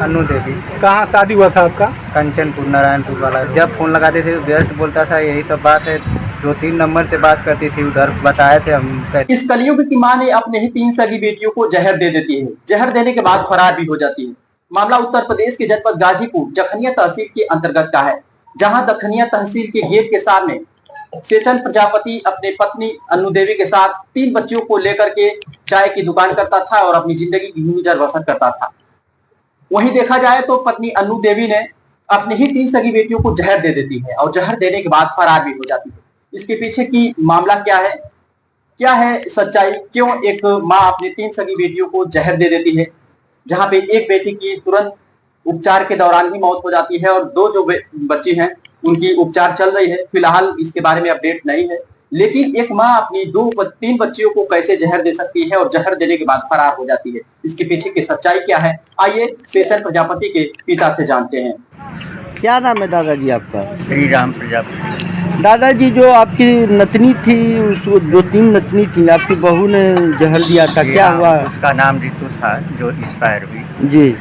अनु देवी। कहाँ शादी हुआ था आपका? कंचनपुर नारायणपुर वाला। जब फ़ोन लगाते थे व्यस्त बोलता था, यही सब बात है। 2-3 नंबर से बात करती थी, उधर बताए थे हम। इस कलयुग की मां ने अपने ही 3 सगी बेटियों को जहर दे देती है। जहर देने के बाद फरार भी हो जाती है। मामला उत्तर प्रदेश के जनपद गाजीपुर जखनिया तहसील के अंतर्गत का है, जहां दखनिया तहसील के गेट के सामने चेतन प्रजापति अपने पत्नी अनु देवी के साथ 3 बच्चों को लेकर के चाय की दुकान करता था और अपनी जिंदगी की गुजर बसर करता था। वहीं देखा जाए तो पत्नी अनु देवी ने अपनी ही 3 सगी बेटियों को जहर दे देती है और जहर देने के बाद फरार भी हो जाती है। इसके पीछे की मामला क्या है सच्चाई, क्यों एक माँ अपनी 3 सगी बेटियों को जहर दे देती है, जहां पे एक बेटी की तुरंत उपचार के दौरान ही मौत हो जाती है और 2 जो बच्ची हैं उनकी उपचार चल रही है। फिलहाल इसके बारे में अपडेट नहीं है, लेकिन एक माँ अपनी 3 बच्चियों को कैसे जहर दे सकती है और जहर देने के बाद फरार हो जाती है, इसके पीछे की सच्चाई क्या है, आइए चेतन प्रजापति के पिता से जानते हैं। क्या नाम है दादाजी आपका? श्री राम प्रजापति। दादाजी, जो आपकी नतनी थी, उसको 2-3 नतनी थी, आपकी बहू ने जहर दिया था, क्या हुआ? उसका नाम रितु था, जो एक्सपायर हुई। जी,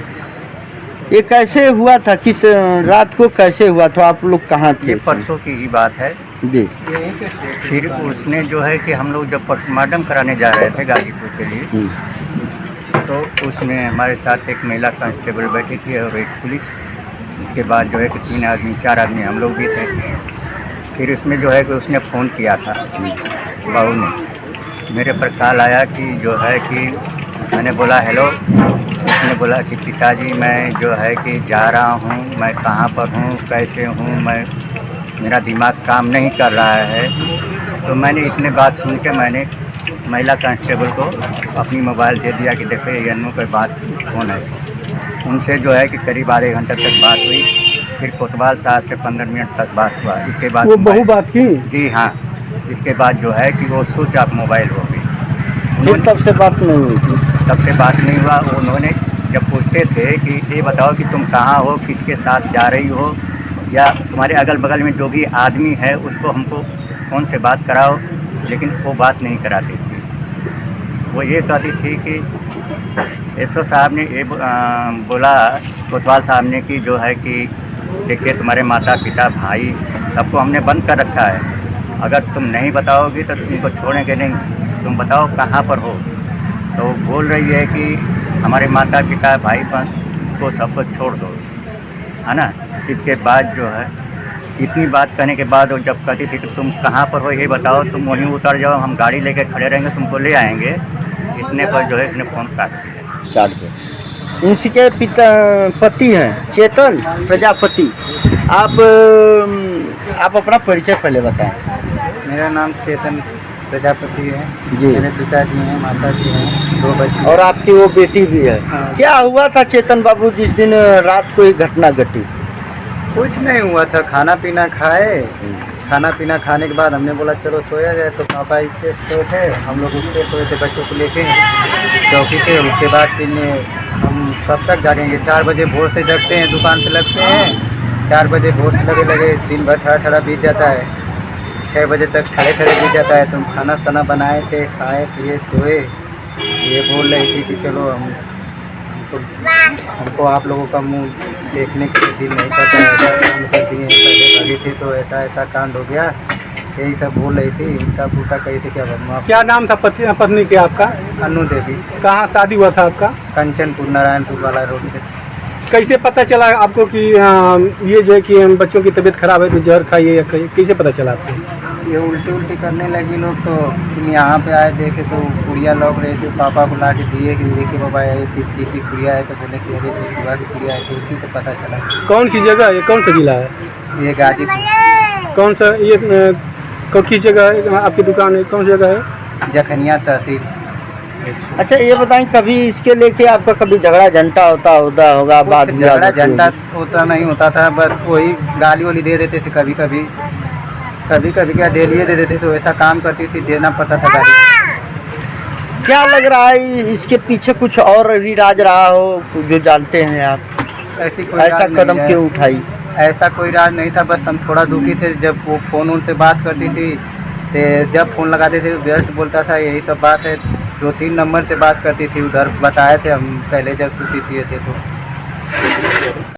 ये कैसे हुआ था? किस रात को कैसे हुआ था? आप लोग कहाँ थे? ये परसों की ही बात है जी। फिर उसने जो है कि हम लोग जब पोस्टमार्टम कराने जा रहे थे गाजीपुर के लिए, तो उसमें हमारे साथ एक महिला कांस्टेबल बैठी थी और एक पुलिस। इसके बाद जो है कि 4 आदमी हम लोग भी थे। फिर उसमें जो है कि उसने फ़ोन किया था, बहू ने मेरे पर कॉल आया कि जो है कि मैंने बोला हेलो। उसने बोला कि पिताजी मैं जो है कि जा रहा हूँ, मैं कहाँ पर हूँ, कैसे हूँ, मेरा दिमाग काम नहीं कर रहा है। तो मैंने इतने बात सुन के मैंने महिला कांस्टेबल को अपनी मोबाइल दे दिया कि देखो ये अनु की बात कौन है। उनसे जो है कि करीब आधे घंटे तक बात हुई। फिर कोतवाल साहब से 15 मिनट तक बात हुआ। इसके बाद वो बहू बात की? जी हाँ। इसके बाद जो है कि वो स्विच ऑफ मोबाइल हो गई। तब से बात नहीं हुई थी? तब से बात नहीं हुआ। उन्होंने जब पूछते थे कि ये बताओ कि तुम कहाँ हो, किसके साथ जा रही हो, या तुम्हारे अगल बगल में जो भी आदमी है उसको हमको फ़ोन से बात कराओ, लेकिन वो बात नहीं कराती थी। वो ये कहती थी कि एसओ साहब ने ये बोला, कोतवाल साहब ने, कि जो है कि देखिए तुम्हारे माता पिता भाई सबको हमने बंद कर रखा है, अगर तुम नहीं बताओगी तो तुमको छोड़ेंगे नहीं, तुम बताओ कहाँ पर हो। तो बोल रही है कि हमारे माता पिता भाई बहन को सबको छोड़ दो, है ना। इसके बाद जो है इतनी बात करने के बाद वो जब कहती थी कि तुम कहाँ पर हो ये बताओ, तुम वहीं उतर जाओ, हम गाड़ी लेके खड़े रहेंगे, तुमको ले आएंगे। इतने पर जो है इसने फ़ोन काट दिया। उनके पति हैं चेतन प्रजापति। आप अपना परिचय पहले बताएं। मेरा नाम चेतन प्रजापति है जी। मेरे पिताजी हैं, माताजी हैं, 2 बच्चे और आपकी वो बेटी भी है। हाँ। क्या हुआ था चेतन बाबू जिस दिन रात को ये घटना घटी? कुछ नहीं हुआ था, खाना पीना खाए। खाना पीना खाने के बाद हमने बोला चलो सोया जाए, तो पापा इसे सोए थे, हम लोग उस पर सोए थे बच्चों को लेके चौकी पे। उसके बाद फिर हम कब तक जागेंगे, 4 बजे भोर से जगते हैं, दुकान पे लगते हैं। 4 बजे भोर से लगे दिन भर ठड़ा बीत जाता है। 6 बजे तक खड़े बीत जाता है। तुम खाना साना बनाए थे, खाए पिए सोए। ये बोल रही थी कि चलो हमको आप लोगों का मुंह देखने के लिए दिल नहीं करता, ऐसा काम कर दिए, पहले भागी थी तो ऐसा कांड हो गया, यही सब बोल रही थी। उल्टा पुल्टा कही थी। क्या नाम था पत्नी के आपका? अनु देवी। कहाँ शादी हुआ था आपका? कंचनपुर नारायणपुर वाला रोड पे। कैसे पता चला आपको कि ये जो है कि बच्चों की तबीयत खराब है तो जहर खाइए या खाइए, कैसे पता चला आपको? ये उल्टी करने लगी लोग, तो फिर यहाँ पे आए, देखे तो गुड़िया लौक रही थी। पापा को ला के दिए कि देखिए बाबा ये किस चीज़ की गुड़िया है, तो बोले कि अरे तो शिवा की गुड़िया है। तो उसी से पता चला। कौन सी जगह है, कौन सा जिला है? ये गाजीपुर। कौन सा ये किस जगह है आपकी दुकान है, कौन सी जगह है? जखनिया तहसील। अच्छा ये बताएं, कभी इसके लेके आपका कभी झगड़ा झंटा होता होगा? बाद में झगड़ा झंटा होता नहीं होता था, बस वही गाली वाली दे देते थे। कभी कभी क्या डेली दे देते, तो ऐसा काम करती थी, देना पड़ता था गाली। क्या लग रहा है इसके पीछे कुछ और राज रहा हो जो जानते हैं आप? ऐसा कदम क्यों उठाई? ऐसा कोई राज नहीं था, बस हम थोड़ा दुखी थे जब वो फ़ोन उनसे बात करती थी। तो जब फ़ोन लगाते थे व्यस्त बोलता था, यही सब बात है। 2-3 नंबर से बात करती थी, उधर बताए थे हम पहले जब सूती थे तो।